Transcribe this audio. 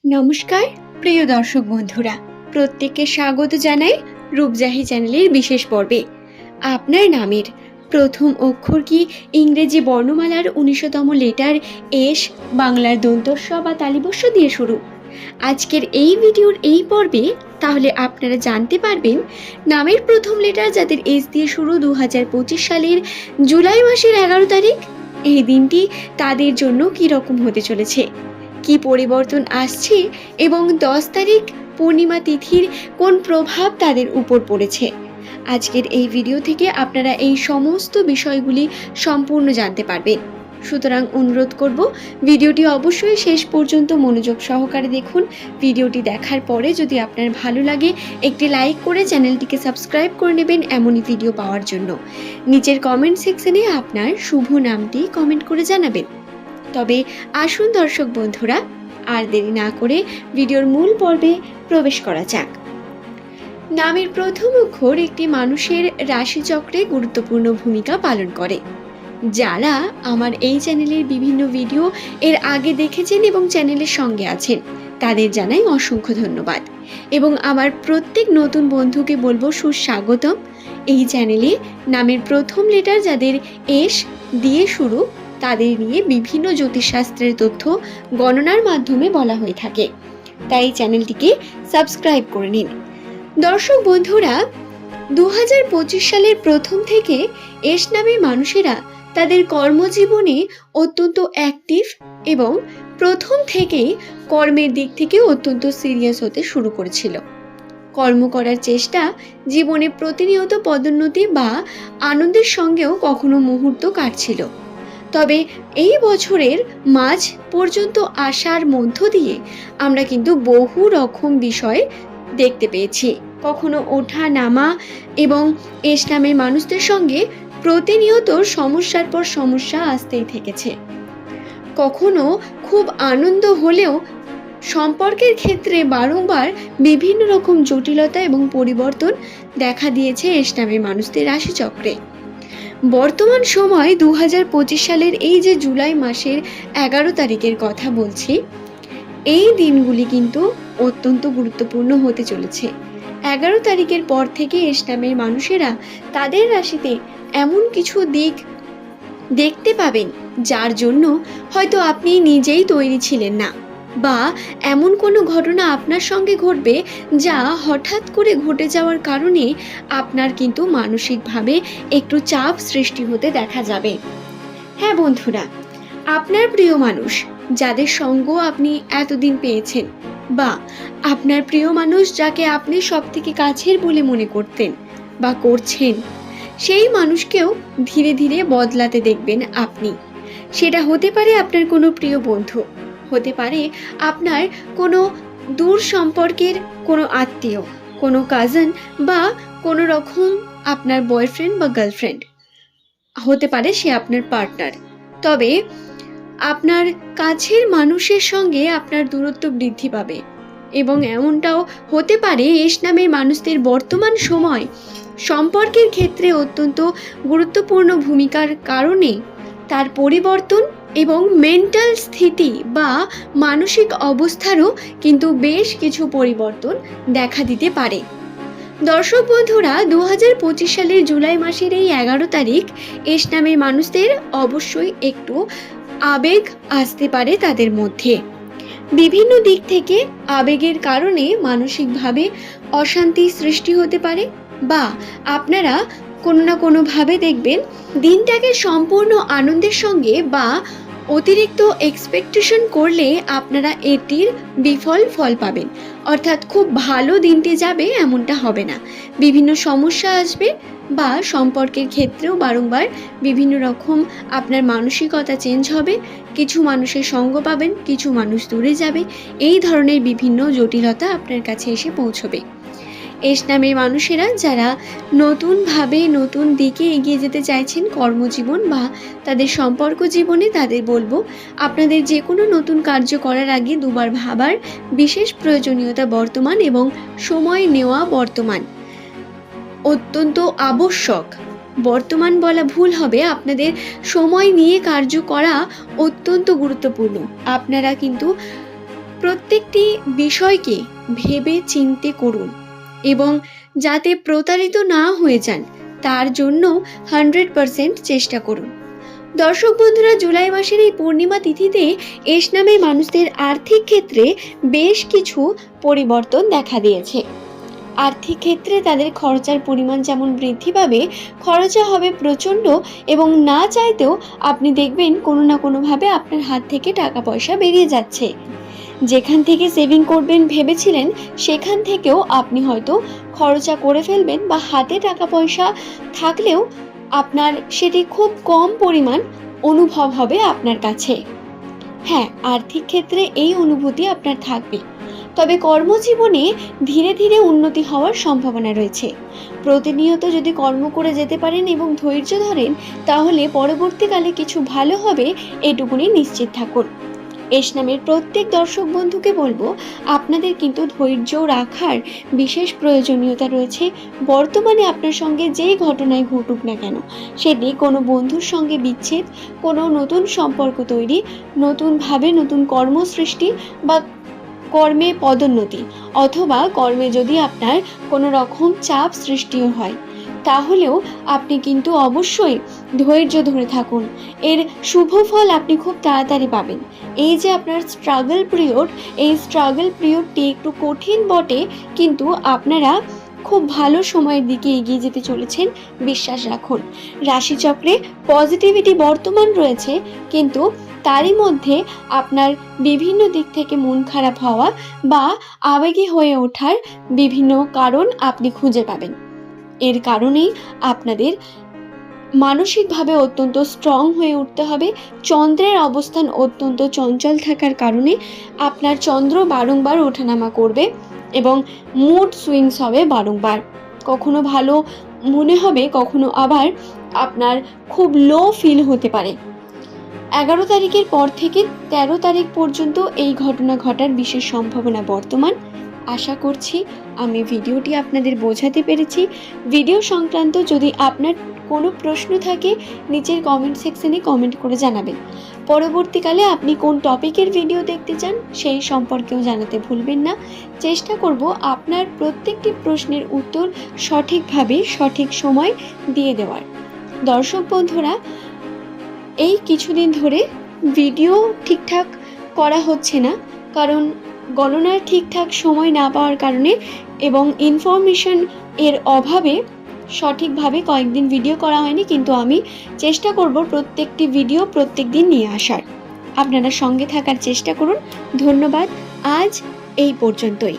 নমস্কার প্রিয় দর্শক বন্ধুরা, প্রত্যেককে স্বাগত জানাই রূপজাহি চ্যানেলের বিশেষ পর্বে। আপনার নামের প্রথম অক্ষর কি ইংরেজি বর্ণমালার ১৯তম লেটার এস, বাংলার দন্তস্ব বা তালিবস্য দিয়ে শুরু? আজকের এই ভিডিওর এই পর্বে তাহলে আপনারা জানতে পারবেন নামের প্রথম লেটার যাদের এস দিয়ে শুরু 2025 সালের জুলাই মাসের 11 তারিখ, এই দিনটি তাদের জন্য কী রকম হতে চলেছে, কি পরিবর্তন আসছে এবং 10 তারিখ পূর্ণিমা তিথির কোন প্রভাব তাদের উপর পড়েছে। আজকের এই ভিডিও থেকে আপনারা এই সমস্ত বিষয়গুলি সম্পূর্ণ জানতে পারবেন। সুতরাং অনুরোধ করব ভিডিওটি অবশ্যই শেষ পর্যন্ত মনোযোগ সহকারে দেখুন। ভিডিওটি দেখার পরে যদি আপনার ভালো লাগে একটি লাইক করে চ্যানেলটিকে সাবস্ক্রাইব করে নেবেন এমনই ভিডিও পাওয়ার জন্য। নিচের কমেন্ট সেকশনে আপনার শুভ নামটি কমেন্ট করে জানাবেন। তবে আসুন দর্শক বন্ধুরা, আর দেরি না করে ভিডিওর মূল পর্বে প্রবেশ করা যাক। নামের প্রথম অক্ষর একটি মানুষের রাশিচক্রে গুরুত্বপূর্ণ ভূমিকা পালন করে। যারা আমার এই চ্যানেলের বিভিন্ন ভিডিও এর আগে দেখেছেন এবং চ্যানেলের সঙ্গে আছেন তাদের জানাই অসংখ্য ধন্যবাদ, এবং আমার প্রত্যেক নতুন বন্ধুকে বলবো সুস্বাগতম। এই চ্যানেলে নামের প্রথম লেটার যাদের এস দিয়ে শুরু তাদের নিয়ে বিভিন্ন জ্যোতিষশাস্ত্রের তথ্য গণনার মাধ্যমে বলা হয়ে থাকে, তাই চ্যানেলটিকে সাবস্ক্রাইব করে নিন। দর্শক বন্ধুরা, 2025 সালের প্রথম থেকে এস নামের মানুষেরা তাদের কর্মজীবনে অত্যন্ত অ্যাক্টিভ এবং প্রথম থেকেই কর্মের দিক থেকে অত্যন্ত সিরিয়াস হতে শুরু করেছিল। কর্ম করার চেষ্টা, জীবনে প্রতিনিয়ত পদোন্নতি বা আনন্দের সঙ্গেও কখনো মুহূর্ত কাটছিল। তবে এই বছরের মাঝ পর্যন্ত আসার মধ্য দিয়ে আমরা কিন্তু বহু রকম বিষয় দেখতে পেয়েছি। কখনো ওঠা নামা এবং এস নামের মানুষদের সঙ্গে প্রতিনিয়ত সমস্যার পর সমস্যা আসতেই থেকেছে। কখনো খুব আনন্দ হলেও সম্পর্কের ক্ষেত্রে বারংবার বিভিন্ন রকম জটিলতা এবং পরিবর্তন দেখা দিয়েছে এস নামের মানুষদের রাশিচক্রে। বর্তমান সময় 2025 সালের এই যে জুলাই মাসের 11 তারিখের কথা বলছি, এই দিনগুলি কিন্তু অত্যন্ত গুরুত্বপূর্ণ হতে চলেছে। 11 তারিখের পর থেকে এস নামের মানুষেরা তাদের রাশিতে এমন কিছু দিক দেখতে পাবেন যার জন্য হয়তো আপনি নিজেই তৈরি ছিলেন না, বা এমন কোনো ঘটনা আপনার সঙ্গে ঘটবে যা হঠাৎ করে ঘটে যাওয়ার কারণে আপনার কিন্তু মানসিকভাবে একটু চাপ সৃষ্টি হতে দেখা যাবে। হ্যাঁ বন্ধুরা, আপনার প্রিয় মানুষ যাদের সঙ্গ আপনি এতদিন পেয়েছেন, বা আপনার প্রিয় মানুষ যাকে আপনি সব থেকে কাছের বলে মনে করতেন বা করছেন, সেই মানুষকেও ধীরে ধীরে বদলাতে দেখবেন আপনি। সেটা হতে পারে আপনার কোনো প্রিয় বন্ধু, হতে পারে আপনার কোনো দূর সম্পর্কের কোনো আত্মীয়, কোনো কাজিন, বা কোনো রকম আপনার বয়ফ্রেন্ড বা গার্লফ্রেন্ড, হতে পারে সে আপনার পার্টনার। তবে আপনার কাছের মানুষের সঙ্গে আপনার দূরত্ব বৃদ্ধি পাবে, এবং এমনটাও হতে পারে এস নামের মানুষদের বর্তমান সময় সম্পর্কের ক্ষেত্রে অত্যন্ত গুরুত্বপূর্ণ ভূমিকার কারণে তার পরিবর্তন এবং মেন্টাল স্থিতি বা মানসিক অবস্থারও কিন্তু বেশ কিছু পরিবর্তন দেখা দিতে পারে। দর্শক বন্ধুরা, 2025 সালের জুলাই মাসের এই 11 তারিখ এস নামের মানুষদের অবশ্যই একটু আবেগ আসতে পারে তাদের মধ্যে। বিভিন্ন দিক থেকে আবেগের কারণে মানসিকভাবে অশান্তি সৃষ্টি হতে পারে, বা আপনারা কোনো না কোনোভাবে দেখবেন দিনটাকে সম্পূর্ণ আনন্দের সঙ্গে বা অতিরিক্ত এক্সপেকটেশন করলে আপনারা এটির বিফল ফল পাবেন। অর্থাৎ খুব ভালো দিনটি যাবে এমনটা হবে না, বিভিন্ন সমস্যা আসবে, বা সম্পর্কের ক্ষেত্রেও বারংবার বিভিন্ন রকম আপনার মানসিকতা চেঞ্জ হবে। কিছু মানুষের সঙ্গ পাবেন, কিছু মানুষ দূরে যাবে, এই ধরনের বিভিন্ন জটিলতা আপনার কাছে এসে পৌঁছবে। এস নামের মানুষেরা যারা নতুনভাবে নতুন দিকে এগিয়ে যেতে চাইছেন কর্মজীবন বা তাদের সম্পর্ক জীবনে, তাদের বলবো আপনাদের যে কোনো নতুন কার্য করার আগে দুবার ভাবার বিশেষ প্রয়োজনীয়তা বর্তমান, এবং সময় নেওয়া বর্তমান অত্যন্ত আবশ্যক। বর্তমান বলা ভুল হবে, আপনাদের সময় নিয়ে কার্য করা অত্যন্ত গুরুত্বপূর্ণ। আপনারা কিন্তু প্রত্যেকটি বিষয়কে ভেবে চিন্তে করুন এবং যাতে প্রতারিত না হয়ে যান তার জন্য 100% চেষ্টা করুন। দর্শক বন্ধুরা, জুলাই মাসের এই পূর্ণিমা তিথিতে এস নামে মানুষদের আর্থিক ক্ষেত্রে বেশ কিছু পরিবর্তন দেখা দিয়েছে। আর্থিক ক্ষেত্রে তাদের খরচার পরিমাণ যেমন বৃদ্ধি পাবে, খরচা হবে প্রচণ্ড এবং না চাইতেও আপনি দেখবেন কোনো না কোনোভাবে আপনার হাত থেকে টাকা পয়সা বেরিয়ে যাচ্ছে। যেখান থেকে সেভিং করবেন ভেবেছিলেন সেখান থেকেও আপনি হয়তো খরচা করে ফেলবেন বা হাতে টাকা পয়সা থাকলেও আপনার সেটি খুব কম পরিমাণ অনুভব হবে আপনার কাছে। হ্যাঁ, আর্থিক ক্ষেত্রে এই অনুভূতি আপনার থাকবে, তবে কর্মজীবনে ধীরে ধীরে উন্নতি হওয়ার সম্ভাবনা রয়েছে। প্রতিনিয়ত যদি কর্ম করে যেতে পারেন এবং ধৈর্য ধরেন তাহলে পরবর্তীকালে কিছু ভালো হবে, এটুকুনি নিশ্চিত থাকুন। এস নামের প্রত্যেক দর্শক বন্ধুকে বলবো, আপনাদের কিন্তু ধৈর্য রাখার বিশেষ প্রয়োজনীয়তা রয়েছে। বর্তমানে আপনার সঙ্গে যেই ঘটনায় ঘটুক না কেন, সেটি কোনো বন্ধুর সঙ্গে বিচ্ছেদ, কোনো নতুন সম্পর্ক তৈরি, নতুনভাবে নতুন কর্ম সৃষ্টি বা কর্মে পদোন্নতি, অথবা কর্মে যদি আপনার কোনো রকম চাপ সৃষ্টিও হয়, তাহলেও আপনি কিন্তু অবশ্যই ধৈর্য ধরে থাকুন। এর শুভ ফল আপনি খুব তাড়াতাড়ি পাবেন। এই যে আপনার স্ট্রাগল পিরিয়ড, এই স্ট্রাগল পিরিয়ডটি একটু কঠিন বটে, কিন্তু আপনারা খুব ভালো সময়ের দিকে এগিয়ে যেতে চলেছেন, বিশ্বাস রাখুন। রাশিচক্রে পজিটিভিটি বর্তমান রয়েছে, কিন্তু তারই মধ্যে আপনার বিভিন্ন দিক থেকে মন খারাপ হওয়া বা আবেগী হয়ে ওঠার বিভিন্ন কারণ আপনি খুঁজে পাবেন। এর কারণেই আপনাদের মানসিকভাবে অত্যন্ত স্ট্রং হয়ে উঠতে হবে। চন্দ্রের অবস্থান অত্যন্ত চঞ্চল থাকার কারণে আপনার চন্দ্র বারংবার ওঠানামা করবে এবং মুড সুইংস হবে বারংবার। কখনো ভালো মনে হবে, কখনো আবার আপনার খুব লো ফিল হতে পারে। 11 তারিখের পর থেকে 13 তারিখ পর্যন্ত এই ঘটনা ঘটার বিশেষ সম্ভাবনা বর্তমান। আশা করছি আমি ভিডিওটি আপনাদের বোঝাতে পেরেছি। ভিডিও সংক্রান্ত যদি আপনার কোনো প্রশ্ন থাকে নিচের কমেন্ট সেকশনে কমেন্ট করে জানাবেন। পরবর্তীকালে আপনি কোন টপিকের ভিডিও দেখতে চান সেই সম্পর্কেও জানাতে ভুলবেন না। চেষ্টা করব আপনার প্রত্যেকটি প্রশ্নের উত্তর সঠিকভাবে সঠিক সময় দিয়ে দেওয়ার। দর্শক বন্ধুরা, এই কিছুদিন ধরে ভিডিও ঠিকঠাক করা হচ্ছে না, কারণ গণনার ঠিকঠাক সময় না পাওয়ার কারণে এবং ইনফরমেশন এর অভাবে সঠিকভাবে কয়েকদিন ভিডিও করা হয়নি, কিন্তু আমি চেষ্টা করব প্রত্যেকটি ভিডিও প্রত্যেক দিন নিয়ে আসার। আপনারা সঙ্গে থাকার চেষ্টা করুন। ধন্যবাদ, আজ এই পর্যন্তই।